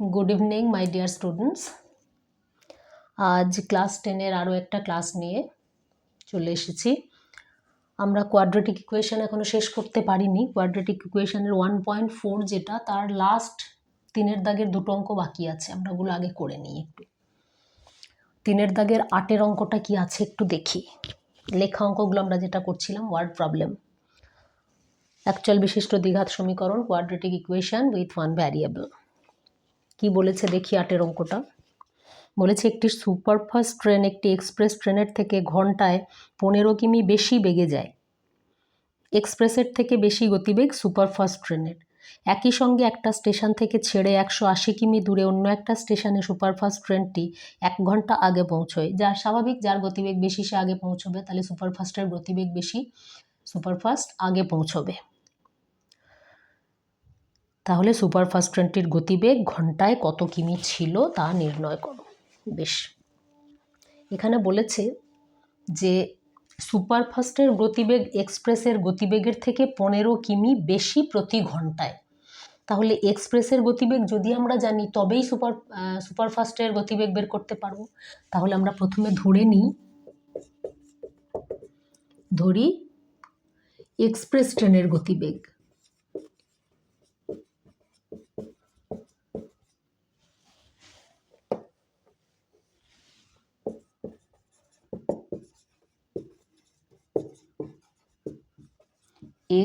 Good evening my dear students. आज class 10 आरो एक क्लास निये चले एसेछि। আমরা কোয়াড্রেটিক ইকুয়েশন এখনো শেষ করতে পারিনি। কোয়াড্রেটিক ইকুয়েশনের 1.4 যেটা তার লাস্ট 3 এর দাগের দুটো অঙ্ক বাকি আছে, আমরা ওগুলো আগে করে নিই। একটু 3 এর দাগের 8 এর অঙ্কটা কি আছে একটু দেখি। লেখা অঙ্কগুলো আমরা যেটা করছিলাম ওয়ার্ড প্রবলেম, অ্যাকচুয়াল বিশিষ্ট দ্বিঘাত সমীকরণ, quadratic equation with one variable. কি বলেছে দেখি 8 এর অঙ্কটা। বলেছে একটি সুপারফাস্ট ট্রেন একটি এক্সপ্রেস ট্রেনের থেকে ঘন্টায় 15 কিমি বেশি বেগে যায়। এক্সপ্রেসের থেকে বেশি গতিবেগ সুপারফাস্ট ট্রেনের। একই সঙ্গে একটা স্টেশন থেকে ছেড়ে 180 কিমি দূরে অন্য একটা স্টেশনে সুপারফাস্ট ট্রেনটি 1 ঘন্টা আগে পৌঁছয়। যার স্বাভাবিক, যার গতিবেগ বেশি সে আগে পৌঁছবে, তাহলে সুপারফাস্টের গতিবেগ বেশি, সুপারফাস্ট আগে পৌঁছবে। তাহলে সুপারফাস্ট ট্রেনটির গতিবেগ ঘন্টায় কত কিমি ছিল তা নির্ণয় করো। বেশ, এখানে বলেছে যে সুপারফাস্টের গতিবেগ এক্সপ্রেসের গতিবেগের থেকে 15 কিমি বেশি প্রতি ঘন্টায়। তাহলে এক্সপ্রেসের গতিবেগ যদি আমরা জানি তবেই সুপারফাস্টের গতিবেগ বের করতে পারবো। তাহলে আমরা প্রথমে ধরি এক্সপ্রেস ট্রেনের গতিবেগ।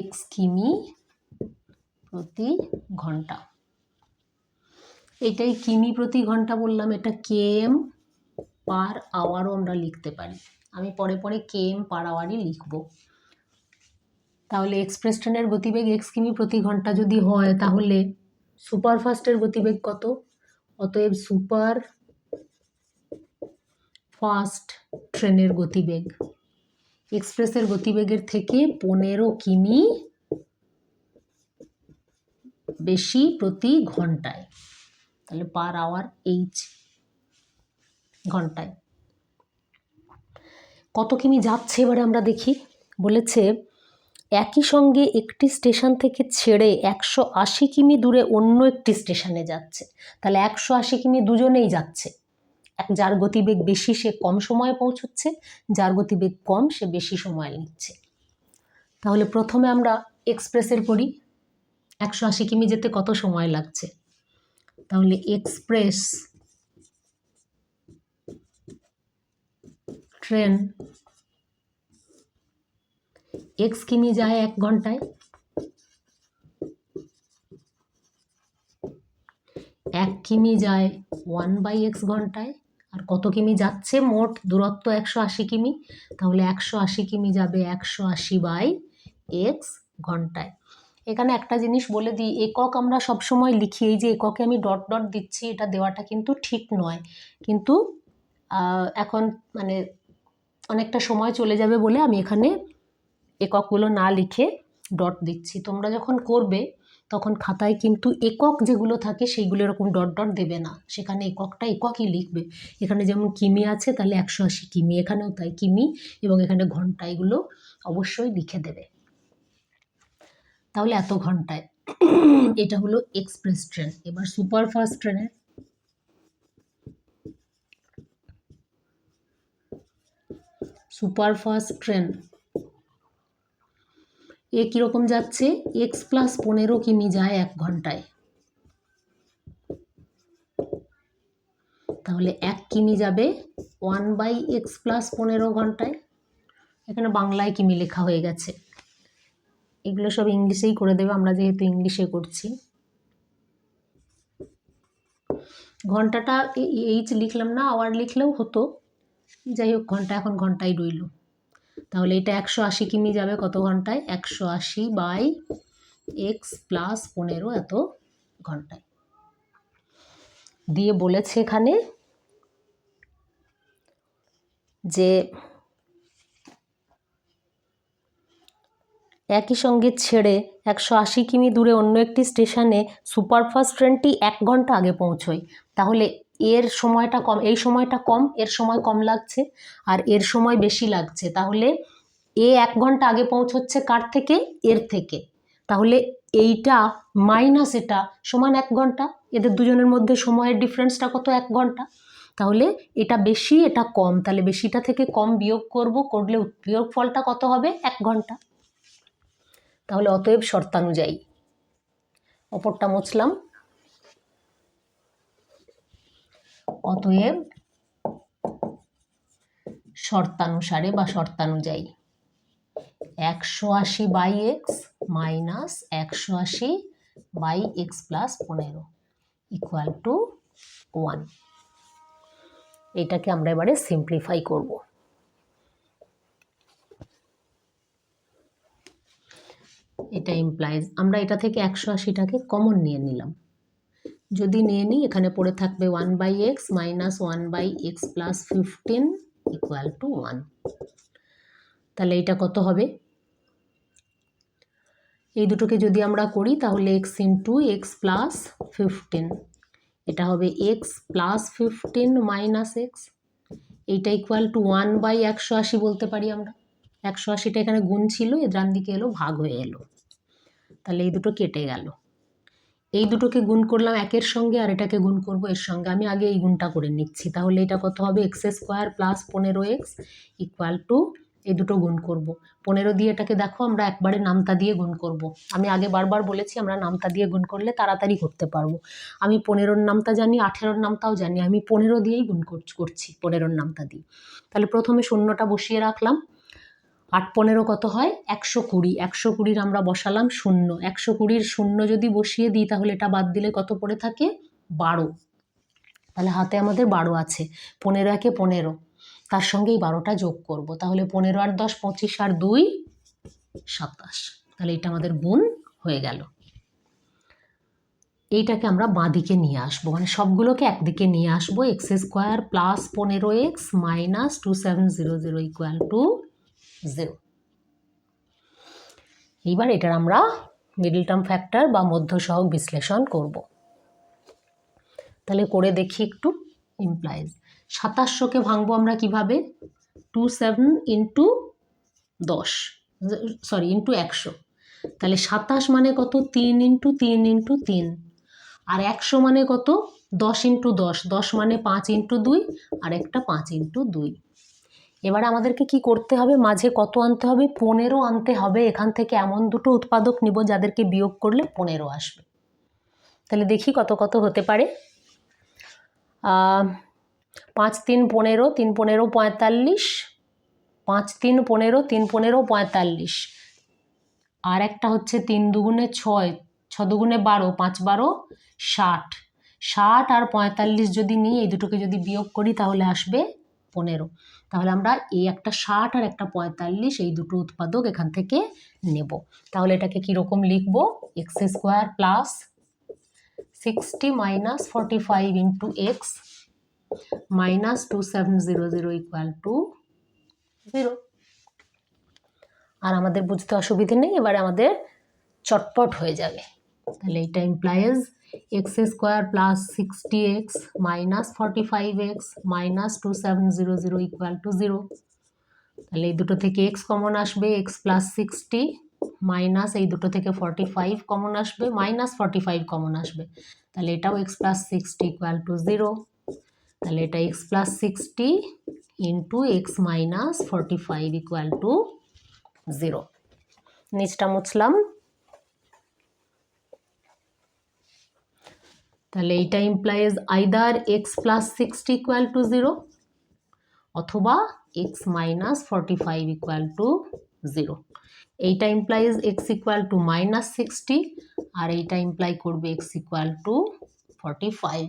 x কিমি প্রতি ঘন্টা, এটাই কিমি প্রতি ঘন্টা বললাম, এটা km পার আওয়ারও আমরা লিখতে পারি। আমি পরে পরে km পার আওয়ারই লিখব। তাহলে এক্সপ্রেস ট্রেনের গতিবেগ x কিমি প্রতি ঘন্টা যদি হয় তাহলে সুপারফাস্টের গতিবেগ কত? অতএব সুপার ফাস্ট ট্রেনের গতিবেগ এক্সপ্রেসের গতিবেগের থেকে 15 কিমি বেশি প্রতি ঘন্টায়। তাহলে পার আওয়ার h ঘন্টায় কত কিমি যাচ্ছে এবারে আমরা দেখি। বলেছে একই সঙ্গে একটি স্টেশন থেকে ছেড়ে 180 কিমি দূরে অন্য একটি স্টেশনে যাচ্ছে। তাহলে 180 কিমি দুজনেই যাচ্ছে। যার গতিবেগ বেশি সে কম সময়ে পৌঁছচ্ছে, যার গতিবেগ কম সে বেশি সময় নিচ্ছে। তাহলে প্রথমে আমরা এক্সপ্রেসের করি, 180 কিমি যেতে কত সময় লাগছে। তাহলে এক্সপ্রেস ট্রেন x কিমি যায় 1 ঘন্টায়, 1 কিমি যায় 1/x ঘন্টায়। আর কত কিমি যাচ্ছে? মোট দূরত্ব 180 কিমি, তাহলে 180 কিমি যাবে 180/x ঘন্টায়। এখানে একটা জিনিস বলে দিই, একক আমরা সবসময় লিখি, এই যে এককে আমি ডট ডট দিচ্ছি এটা দেওয়াটা কিন্তু ঠিক নয়, কিন্তু এখন মানে অনেকটা সময় চলে যাবে বলে আমি এখানে এককগুলো না লিখে ডট দিচ্ছি। তোমরা যখন করবে তখন খাতায় কিন্তু একক যেগুলো থাকে সেইগুলো এরকম ডট ডট দেবে না, সেখানে এককটা এককই লিখবে। এখানে যেমন কিমি আছে তাহলে 180 কিমি, এখানেও তাই কিমি, এবং এখানে ঘন্টা, এগুলো অবশ্যই লিখে দেবে। তাহলে এত ঘন্টায় এটা হলো এক্সপ্রেস ট্রেন। এবার সুপারফাস্ট ট্রেনের সুপারফাস্ট ট্রেন এ কীরকম যাচ্ছে? x + 15 কিমি যায় 1 ঘন্টায়। তাহলে 1 কিমি যাবে 1/x + 15 ঘন্টায়। এখানে বাংলায় কিমি লেখা হয়ে গেছে, এগুলো সব ইংলিশেই করে দেবে, আমরা যেহেতু ইংলিশে করছি। ঘন্টাটা এইচ লিখলাম না, আওয়ার লিখলেও হতো, যাই হোক ঘন্টা এখন ঘন্টাই রইল। তাহলে এটা 180 কিমি যাবে কত ঘন্টায়? 180/x + 15 এত ঘন্টায়। দিয়ে বলেছে এখানে যে একই সঙ্গে ছেড়ে 180 কিমি দূরে অন্য একটি স্টেশনে সুপারফাস্ট ট্রেনটি 1 ঘন্টা আগে পৌঁছয়। তাহলে এর সময়টা কম, এই সময়টা কম, এর সময় কম লাগছে, আর এর সময় বেশি লাগছে। তাহলে এ 1 ঘন্টা আগে পৌঁছচ্ছে কার থেকে? এর থেকে। তাহলে এইটা মাইনাস এটা সমান 1 ঘন্টা। এদের দুজনের মধ্যে সময়ের ডিফারেন্সটা কত? 1 ঘন্টা। তাহলে এটা বেশি এটা কম, তাহলে বেশিটা থেকে কম বিয়োগ করলে বিয়োগফলটা কত হবে? 1 ঘন্টা। তাহলে অতএব শর্তানুযায়ী, অপরটা মুছলাম, অতএব শর্তানুসারে বা শর্তানুযায়ী 180/x minus 180/x plus 15 equal to 1। এটাকে আমরা এবারে সিম্পলিফাই করব। এটা ইমপ্লাইজ আমরা এটা থেকে 180টাকে কমন নিয়ে নিলাম। যদি নিয়ে নিই, এখানে পড়ে থাকবে 1/x minus 1/x plus 15 equal to 1। তাহলে এটা কত হবে? এই দুটোকে যদি আমরা করি তাহলে x ইন্টু এক্স প্লাস 15, এটা হবে x প্লাস 15 মাইনাস এক্স, এইটা ইকুয়াল টু 1/180 বলতে পারি আমরা। 180টা এখানে গুণ ছিল, এর ডান দিকে এলো, ভাগ হয়ে এলো। তাহলে এই দুটো কেটে গেল। এই দুটোকে গুণ করলাম একের সঙ্গে, আর এটাকে গুণ করব এর সঙ্গে। আমি আগে এই গুণটা করে নিচ্ছি। তাহলে এটা কত হবে? x square plus 15x equal to, এই দুটো গুণ করব 15 দিয়ে। এটাকে দেখো আমরা একবারে নামতা দিয়ে গুণ করব। আমি আগে বারবার বলেছি আমরা নামতা দিয়ে গুণ করলে তাড়াতাড়ি করতে পারবো। আমি 15-র নামতা জানি, 18-র নামতাও জানি, আমি 15 দিয়েই গুণ করছি, 15-র নামতা দিয়ে। তাহলে প্রথমে শূন্যটা বসিয়ে রাখলাম। 8-15 কত হয়? 120। 120-র আমরা বসালাম শূন্য। 120-র শূন্য যদি বসিয়ে দিই তাহলে এটা বাদ দিলে কত পড়ে থাকে? 12। তাহলে হাতে আমাদের 12 আছে। 15 একে 15, তার সঙ্গে এই 12টা যোগ করব। তাহলে 15 আর 10 25 আর 2 27। তাহলে এটা আমাদের গুণ হয়ে গেল। এইটাকে আমরা বাঁ দিকে নিয়ে আসবো, মানে সবগুলোকে একদিকে নিয়ে আসবো। x square plus 15x minus 2700 equal to 0। এইবার এটার আমরা মিডল টার্ম ফ্যাক্টর বা মধ্য সহগ বিশ্লেষণ করব। তাহলে করে দেখি একটু। ইমপ্লাইজ 2700কে ভাঙবো আমরা কিভাবে? 27 ইন্টু 10, সরি ইন্টু 100। তাহলে 27 মানে কত? 3 ইন্টু 3 ইন্টু 3। আর 100 মানে কত? 10 ইন্টু 10। 10 মানে 5 ইন্টু 2, আর একটা 5 ইন্টু 2। এবার আমাদেরকে কি করতে হবে? মাঝে কত আনতে হবে? 15 আনতে হবে। এখান থেকে এমন দুটো উৎপাদক নিব যাদেরকে বিয়োগ করলে 15 আসবে। তাহলে দেখি কত কত হতে পারে। 5 3 15, 3 15 45, 5 3 15, 3 15 45, আর একটা হচ্ছে 3 দুগুণে 6, 6 দুগুণে 12, 5 12 60। 60 আর 45 যদি নিই, এই দুটোকে যদি বিয়োগ করি তাহলে আসবে 15। তাহলে আমরা এই একটা 60 আর একটা 45, এই দুটো উৎপাদক এখান থেকে নেব। তাহলে এটাকে কীরকম লিখবো? x square plus 60 minus 45 into x minus 2700 equal to 0। আর আমাদের বুঝতে অসুবিধে নেই, এবারে আমাদের চটপট হয়ে যাবে। তাহলে এটা implies x square plus 60x minus 45x minus 2700 equal to 0। তাহলে এই দুটো থেকে x কমন আসবে, x প্লাস 60 মাইনাস এই দুটো থেকে 45 কমন আসবে, মাইনাস 45 কমন আসবে। তাহলে এটাও x প্লাস 60 ইকুয়াল টু 0। তাহলে এটা x plus 60 into x minus 45 equal to 0। নিচটা মুছলাম। তাহলে এইটা implies either x plus 60 equal to 0 অথবা x মাইনাস 45 ইকুয়াল টু 0। এইটা implies x equal to minus 60, আর এইটা ইমপ্লাই করবে x ইকুয়াল টু 45।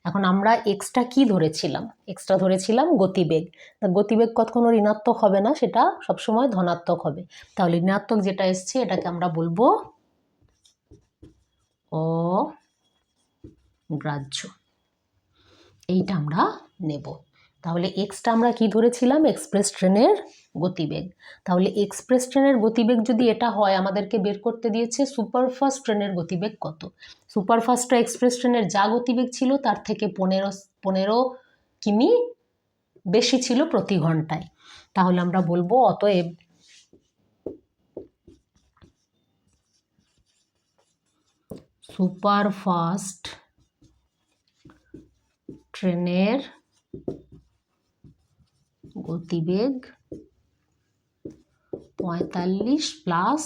এখন আমরা এক্সটা কি ধরেছিলাম? এক্সটা ধরেছিলাম গতিবেগ। গতিবেগ কখনো ঋণাত্মক হবে না, সেটা সবসময় ধনাত্মক হবে। তাহলে ঋণাত্মক যেটা এসছে এটাকে আমরা বলবো অগ্রাহ্য। এইটা আমরা নেব। তাহলে এক্সটা আমরা কি ধরেছিলাম? এক্সপ্রেস ট্রেনের গতিবেগ। তাহলে এক্সপ্রেস ট্রেনের গতিবেগ যদি এটা হয়, আমাদেরকে বের করতে দিয়েছে সুপারফাস্ট ট্রেনের গতিবেগ কত। সুপারফাস্টটা এক্সপ্রেস ট্রেনের যা গতিবেগ ছিল তার থেকে 15 কিমি বেশি ছিল প্রতি ঘন্টায়। তাহলে আমরা বলবো অতএব সুপারফাস্ট ট্রেনের গতিবেগ 45 প্লাস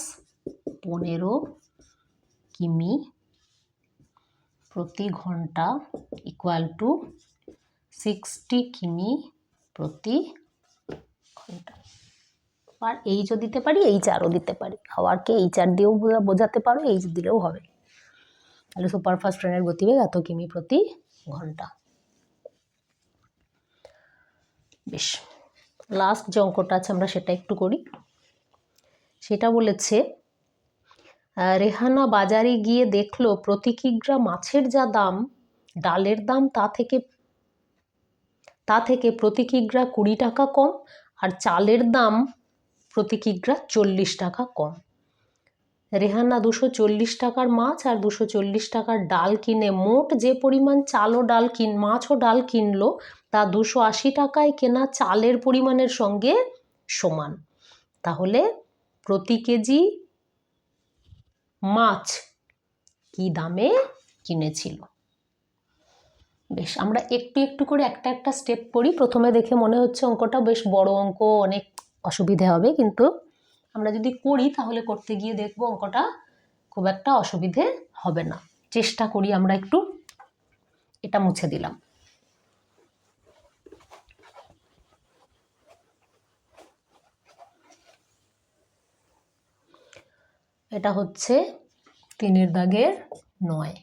15 কিমি প্রতি ঘন্টা ইকুয়াল টু 60 কিমি প্রতি ঘন্টা। আর এইচও দিতে পারি, এইচআরও দিতে পারি, হাওয়ারকে এইচআর দিয়েও বোঝাতে পারো, এইচ দিলেও হবে। তাহলে সুপারফাস্ট ট্রেনের গতিবেগ এত কিমি প্রতি ঘন্টা। বেশ, লাস্ট যে অঙ্কটা আছে আমরা সেটা একটু করি। সেটা বলেছে রেহানা বাজারে গিয়ে দেখলো প্রতি কিগ্রা মাছের যা দাম, ডালের দাম তা থেকে প্রতি কিগ্রা 20 টাকা কম, আর চালের দাম প্রতি কিগ্রা 40 টাকা কম। রেহানা 240 টাকার মাছ আর 240 টাকার ডাল কিনে মোট যে পরিমাণ চাল ও ডাল মাছ ও ডাল কিনলো তা 280 টাকায় কেনা চালের পরিমাণের সঙ্গে সমান। তাহলে প্রতি কেজি মাছ কি দামে কিনেছিল? বেশ, আমরা একটু একটু করে একটা স্টেপ করি। প্রথমে দেখে মনে হচ্ছে অঙ্কটা বেশ বড় অঙ্ক, অনেক অসুবিধে হবে, কিন্তু আমরা যদি করি তাহলে করতে গিয়ে দেখবো অঙ্কটা খুব একটা অসুবিধে হবে না। চেষ্টা করি আমরা একটু। এটা মুছে দিলাম। এটা হচ্ছে 3 দাগের 9।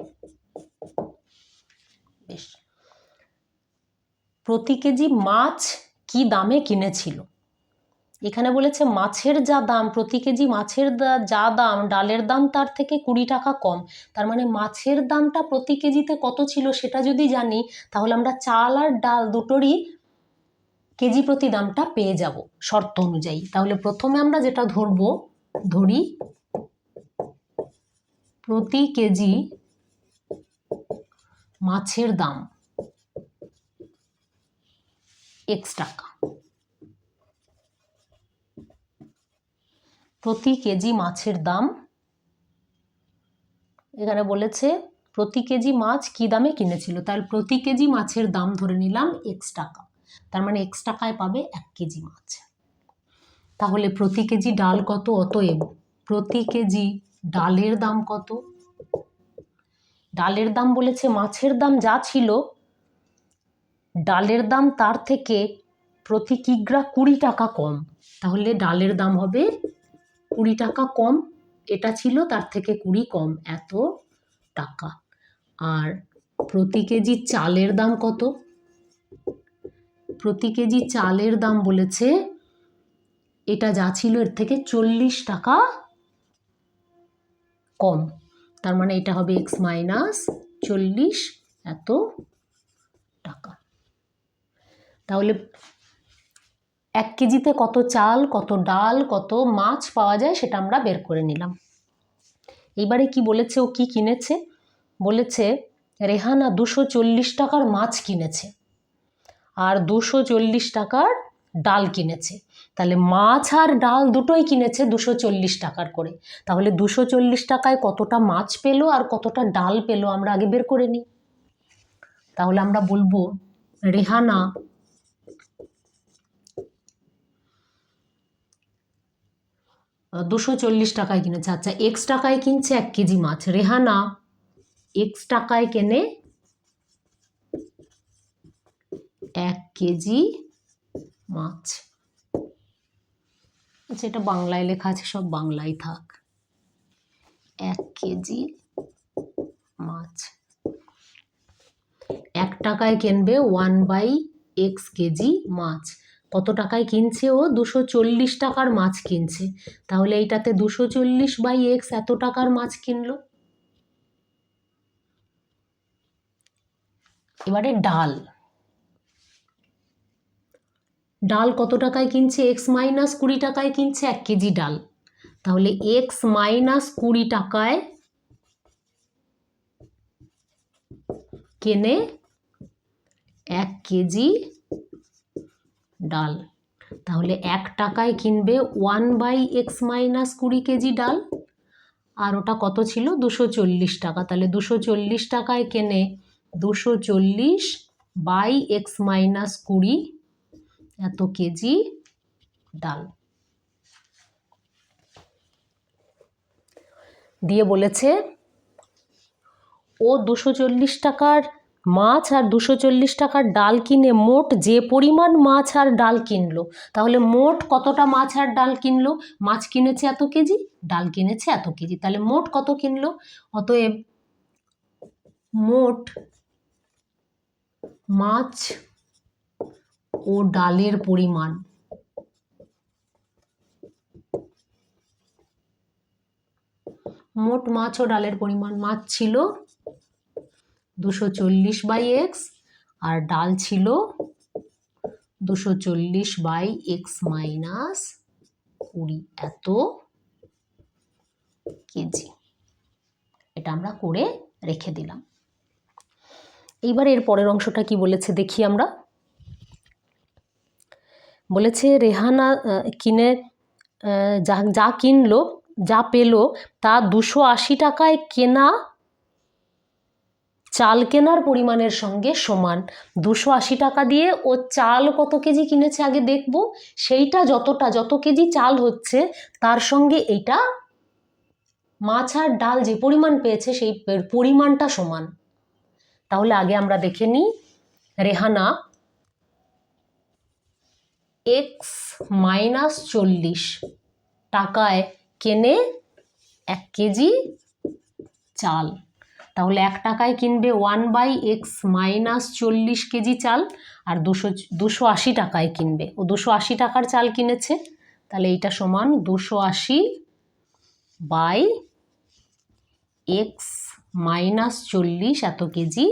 বেশ, প্রতি কেজি মাছ কি দামে কিনেছিল? এখানে বলেছে মাছের যা দাম, প্রতি কেজি মাছের যা দাম ডালের দাম তার থেকে 20 টাকা কম। তার মানে মাছের দামটা প্রতি কেজিতে কত ছিল সেটা যদি জানি তাহলে আমরা চাল আর ডাল দুটোরই কেজি প্রতি দামটা পেয়ে যাব শর্ত অনুযায়ী। তাহলে প্রথমে আমরা যেটা ধরি প্রতি কেজি মাছের দাম x টাকা। প্রতি কেজি মাছের দাম, এখানে বলেছে প্রতি কেজি মাছ কি দামে কিনেছিল, তাহলে প্রতি কেজি মাছের দাম ধরে নিলাম x টাকা। তার মানে x টাকায় পাবে 1 কেজি মাছ। তাহলে প্রতি কেজি ডাল কত? অতএব প্রতি কেজি ডালের দাম কত? ডালের দাম বলেছে মাছের দাম যা ছিল ডালের দাম তার থেকে প্রতি কিগ্রা 20 টাকা কম। তাহলে ডালের দাম হবে 20 টাকা কম, এটা ছিল তার থেকে 20 কম, এত টাকা। আর প্রতি কেজি চালের দাম কত? প্রতি কেজি চালের দাম বলেছে এটা যা ছিল এর থেকে 40 টাকা কম। তার মানে এটা হবে x মাইনাস 40, এত টাকা। তাহলে 1 কেজিতে কত চাল, কত ডাল, কত মাছ পাওয়া যায় সেটা আমরা বের করে নিলাম। এবারে কি বলেছে, ও কি কিনেছে? বলেছে রেহানা 240 টাকার মাছ কিনেছে আর 240 টাকার ডাল কিনেছে। তাহলে মাছ আর ডাল দুটোই কিনেছে 240 টাকার করে। তাহলে 240 টাকায় কতটা মাছ পেলো আর কতটা ডাল পেলো আমরা আগে বের করে নিই। তাহলে আমরা বলবো রেহানা 240 টাকায় কিনেছে। আচ্ছা, x টাকায় কিনছে 1 কেজি মাছ। রেহানা x টাকায় কেনে 1 কেজি মাছ। আচ্ছা, এটা বাংলায় লেখা আছে, সব বাংলায় থাক। 1 কেজি মাছ 1 টাকায় কিনবে 1/x কেজি মাছ। কত টাকায় কিনছে ও? 240 টাকার মাছ কিনছে। তাহলে এইটাতে 240/x এত টাকার মাছ কিনলো। এবারে ডাল কত টাকায় কিনছে? x মাইনাস 20 টাকায় কিনছে 1 কেজি ডাল। তাহলে x মাইনাস 20 টাকায় কেনে 1 কেজি ডাল। তাহলে 1 টাকায় কিনবে 1/x মাইনাস 20 কেজি ডাল আর ওটা কত ছিল 240 টাকা, তাহলে 240 টাকায় কেনে 240 বাই x মাইনাস 20 এত কেজি ডাল। দিয়ে বলেছে ও 240 টাকার মাছ আর 240 টাকার ডাল কিনে মোট যে পরিমাণ মাছ আর ডাল কিনলো, তাহলে মোট কতটা মাছ আর ডাল কিনলো? মাছ কিনেছে এত কেজি, ডাল কিনেছে এত কেজি, তাহলে মোট কত কিনলো? অতএব মোট মাছ ও ডালের পরিমাণ মোট মাছ ও ডালের পরিমাণ, মাছ ছিল 240 বাই এক্স আর ডাল ছিল 240 বাই এক্স মাইনাস 20 এত কেজি। এটা আমরা করে রেখে দিলাম। এইবার এর পরের অংশটা কি বলেছে দেখি আমরা। বলেছে রেহানা কিনে যা কিনলো, যা পেলো তা 280 টাকায় কেনা চাল কেনার পরিমাণের সঙ্গে সমান। 280 টাকা দিয়ে ও চাল কত কেজি কিনেছে আগে দেখব, সেইটা যত কেজি চাল হচ্ছে তার সঙ্গে এইটা মাছ আর ডাল যে পরিমাণ পেয়েছে সেই পরিমাণটা সমান। তাহলে আগে আমরা দেখে নিই, রেহানা এক্স মাইনাস 40 টাকায় কেনে 1 কেজি চাল, তাহলে 1 টাকায় কিনবে 1/x মাইনাস 40 কেজি চাল, আর 280 টাকায় কিনবে, ও 280 টাকার চাল কিনেছে, তাহলে এইটা সমান 280 বাই এক্স মাইনাস 40 এত কেজি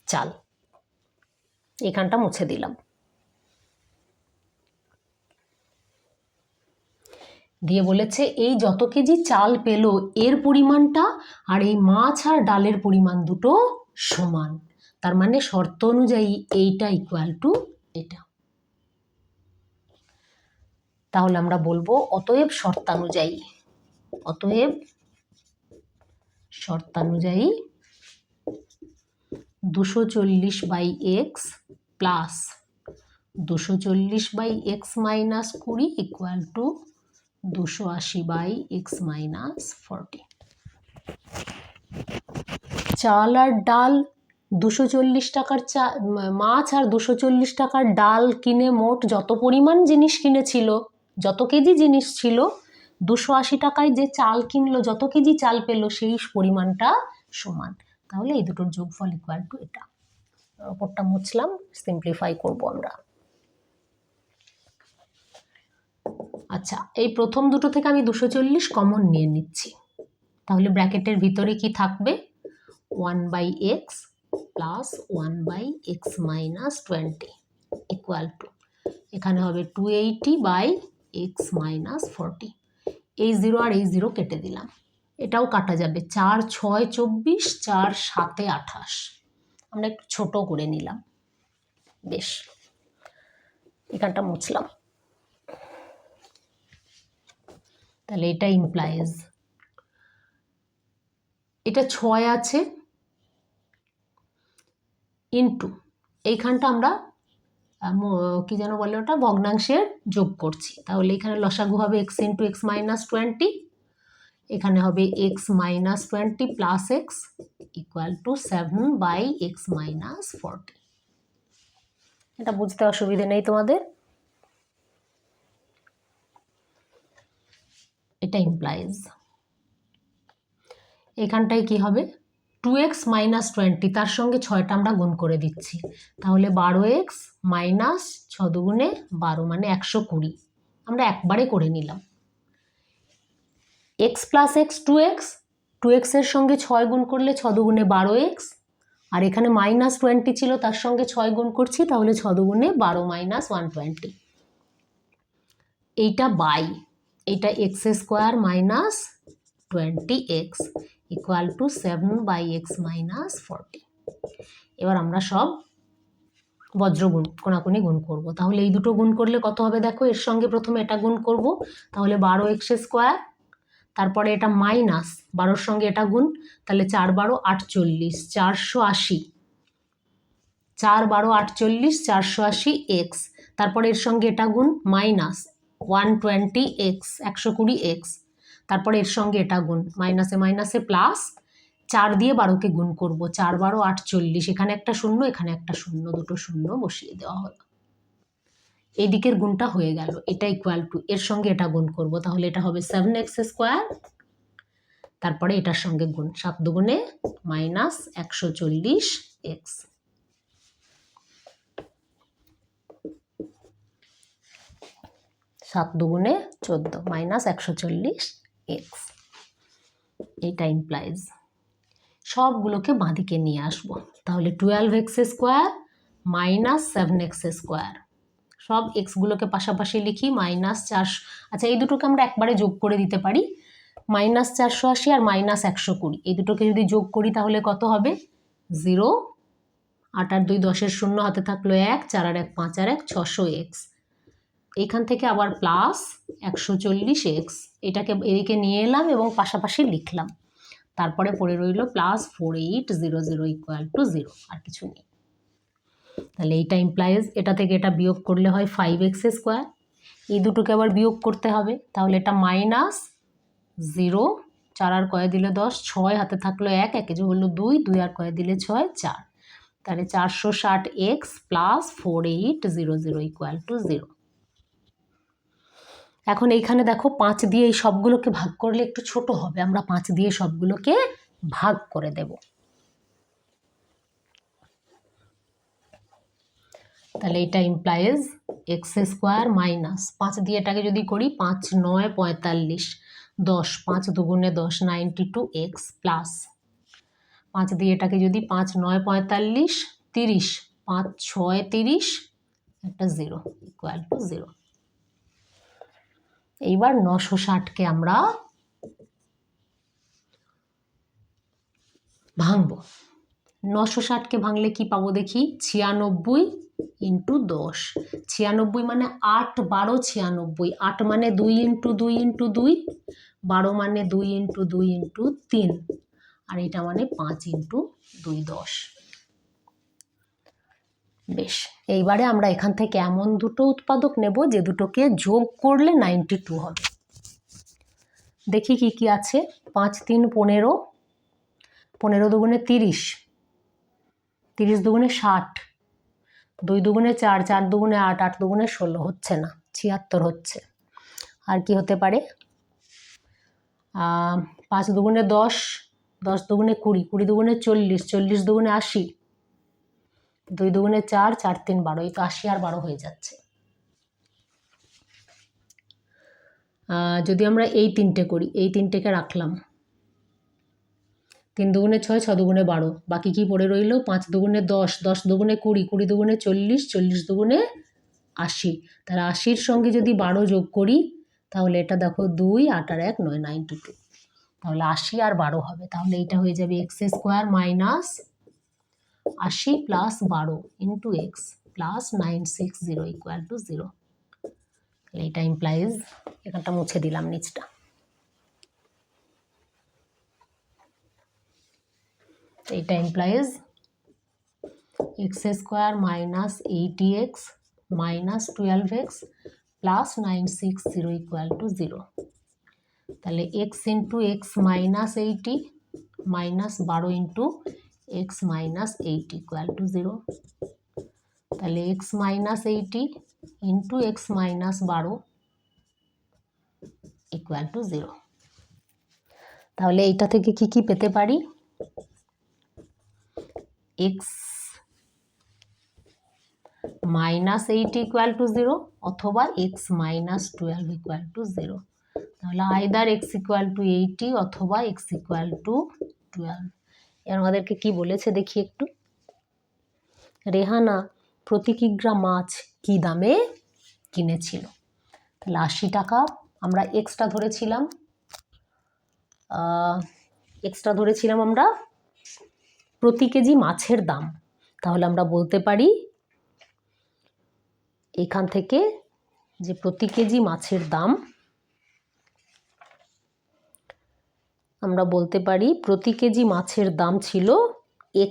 চাল। এখানটা মুছে দিলাম। দিয়ে বলেছে এই যত কেজি চাল পেলো এর পরিমাণটা আর এই মাছ আর ডালের পরিমাণ দুটো সমান, তার মানে শর্ত অনুযায়ী এইটা ইকুয়াল টু এটা। তাহলে আমরা বলবো অতএব শর্তানুযায়ী 240 by x plus 240 by x minus 20 equal to 280 by x minus 40। চাল আর ডাল 240 টাকার মাছ আর 240 টাকার ডাল কিনে মোট যত পরিমাণ জিনিস কিনেছিল, যত কেজি জিনিস ছিল, 280 টাকায় যে চাল কিনলো, যত কেজি চাল পেলো সেই পরিমাণটা সমান। তাহলে এই দুটোর যোগফল ইকুয়াল টু এটা। ওপরটা মুছলাম, সিম্পলিফাই করব আমরা। আচ্ছা, এই প্রথম দুটো থেকে আমি 240 কমন নিয়ে নিচ্ছি, তাহলে ব্র্যাকেটের ভিতরে কি থাকবে 1/x plus 1/x minus 20 equal two, এখানে হবে 280 বাই এক্স মাইনাস 40। এই 0 আর এই 0 কেটে দিলাম, এটাও কাটা যাবে, 4 6 24, 4 7 28। আমরা একটু ছোট করে নিলাম, বেশ। এখানটা মুছলাম, তাহলে এটা ইমপ্লাইজ এটা 6 আছে ইন্টু এইখানটা আমরা কি যেন বলে ওটা, ভগ্নাংশের যোগ করছি, তাহলে এখানে লসাগু হবে x ইন্টু এক্স মাইনাস 20, এখানে হবে x minus 20 plus x equal to 7 by x minus 40। এটা বুঝতে অসুবিধে নেই তোমাদের। এটা ইমপ্লাইজ এখানটায় কি হবে 2x মাইনাস 20, তার সঙ্গে 6টা আমরা গুণ করে দিচ্ছি, তাহলে 12x মাইনাস 6 দুগুণে 12 মানে 120, আমরা একবারে করে নিলাম। x প্লাস এক্স 2x এর সঙ্গে 6 গুণ করলে 6 দুগুণে 12x, আর এখানে মাইনাস 20 ছিল তার সঙ্গে 6 গুণ করছি, তাহলে 6 দুগুণে 12 মাইনাস 120। এইটা বাই এইটা x square minus 20x equal to 7 by x minus 40। এবার আমরা সব বজ্র গুণ কোনাকুনি গুণ করব, তাহলে এই দুটো গুণ করলে কত হবে দেখো, এর সঙ্গে প্রথমে এটা গুণ করব, তাহলে 12x স্কোয়ার, তারপরে এটা মাইনাস 12-র সঙ্গে এটা গুণ, তাহলে 4 12 48, 480, 4 12 48, 480 এক্স। তারপরে এর সঙ্গে এটা গুণ মাইনাস 120 এক্স, 120 এক্স। তারপরে এর সঙ্গে এটা গুণ, মাইনাসে মাইনাসে প্লাস, 4 দিয়ে 12কে গুণ করব, 4 12 48, এখানে একটা শূন্য এখানে একটা শূন্য, দুটো শূন্য বসিয়ে দেওয়া হলো। এই দিকের গুণটা হয়ে গেল, এটা ইকুয়াল টু এর সঙ্গে এটা গুণ করব, তাহলে এটা হবে 7x স্কোয়ার। তারপরে এটার সঙ্গে গুণ, 7 দুগুণে মাইনাস 140 এক্স। সাত দুগুণে 14 মাইনাস 140 এক্স। এটা ইমপ্লাইজ সবগুলোকে বাঁদিকে নিয়ে আসবো, তাহলে 12x square minus 7x square. সব এক্সগুলোকে পাশাপাশি লিখি, মাইনাস 400, আচ্ছা এই দুটোকে আমরা একবারে যোগ করে দিতে পারি, মাইনাস 480 আর মাইনাস 120, এই দুটোকে যদি যোগ করি তাহলে কত হবে 0, 8 আর 2 10-এর শূন্য, হাতে থাকলো 1, 4 আর 1 5 আর 1 600 এক্স। এইখান থেকে আবার প্লাস 140 এক্স, এটাকে এদিকে নিয়ে এলাম এবং পাশাপাশি লিখলাম। তারপরে পড়ে রইল প্লাস 4800 ইকুয়াল টু 0, আর কিছু নেই। তাহলে এইটা ইমপ্লাইজ এটা থেকে এটা বিয়োগ করলে হয় 5x স্কোয়ার, এই দুটোকে আবার বিয়োগ করতে হবে, তাহলে এটা মাইনাস 0, 4 আর কয়ে দিলে 10, 6 হাতে থাকলো 1, 1 যোগ হলো 2, 2 আর কয়ে দিলে 6, 4, তাহলে 460x প্লাস 4800 ইকুয়াল টু 0। এখন এইখানে দেখো 5 দিয়ে এই সবগুলোকে ভাগ করলে একটু ছোট হবে, আমরা 5 দিয়ে সবগুলোকে ভাগ করে দেব। তাহলে এটা ইমপ্লাইজ এক্স স্কোয়ার মাইনাস 5 দিয়ে এটাকে যদি করি 5 9 45, 10, 5 দুগুণে 10 92 এক্স প্লাস 5 দিয়ে এটাকে যদি 5 9 45 30, 5 6 30, একটা 0 ইকুয়াল টু 0। এইবার 960কে আমরা ভাঙবো। 960কে ভাঙলে কি পাবো দেখি, 96 ইন্টু 10, 96 মানে 8 12 96, 8 মানে 2 ইন্টু 2 ইন্টু 2, 12 মানে 2 ইন্টু 2 ইন্টু 3, আর এটা মানে 5 ইন্টু 2 10। বেশ, এইবারে আমরা এখান থেকে এমন দুটো উৎপাদক নেব যে দুটোকে যোগ করলে 92 হবে। দেখি কি কি আছে, 5 3 15, 15 দুগুণে 30, 30 দুগুণে 60, 2 দুগুণে 4, 4 দুগুণে 8, 8 দুগুণে 16, হচ্ছে না, 76 হচ্ছে। আর কি হতে পারে, 5 দুগুণে 10, 10 দুগুণে 20, 20 দুগুণে 40, 40 দুগুণে 80, 2 দুগুণে 4, 4 3 12, এই তো 80 আর 12 হয়ে যাচ্ছে। যদি আমরা এই তিনটে করি, এই তিনটেকে রাখলাম, 3 দুগুণে 6, 6 দুগুণে 12, বাকি কি পড়ে রইল, 5 দুগুণে 10, 10 দুগুণে 20, 20 দুগুণে 40, 40 দুগুণে 80, তাহলে 80-র সঙ্গে যদি 12 যোগ করি তাহলে এটা দেখো 2, 8 আর 1 9, 92, তাহলে 80 আর 12 হবে, তাহলে এটা হয়ে যাবে x square minus 80 plus 12 into x plus 960 equal to 0। তাহলে এটা ইমপ্লাইজ, এখানটা মুছে দিলাম নিচটা, এটা implies x square minus 80x minus 12x plus 960 equal to 0। তাহলে x into x minus 80 minus 12 into x minus 80 equal to 0। তাহলে x minus 80 into x minus 12 equal to 0। তাহলে এইটা থেকে কি কি পেতে পারি, এক্স মাইনাস 80 ইকুয়াল টু 0 অথবা এক্স মাইনাস 12 ইকুয়াল টু 0। তাহলে আইদার এক্স ইকুয়াল টু 80 অথবা এক্স ইকুয়াল টু 12। এর আমাদেরকে কি বলেছে দেখি একটু, রেহানা প্রতি কিগ্রা মাছ কি দামে কিনেছিল। তাহলে 80 টাকা, আমরা এক্সটা ধরেছিলাম, আমরা প্রতি কেজি মাছের দাম। তাহলে আমরা বলতে পারি এখান থেকে যে প্রতি কেজি মাছের দাম আমরা বলতে পারি প্রতি কেজি মাছের দাম ছিল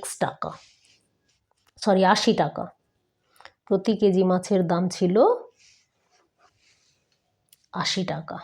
x টাকা, 80 টাকা। প্রতি কেজি মাছের দাম ছিল 80 টাকা।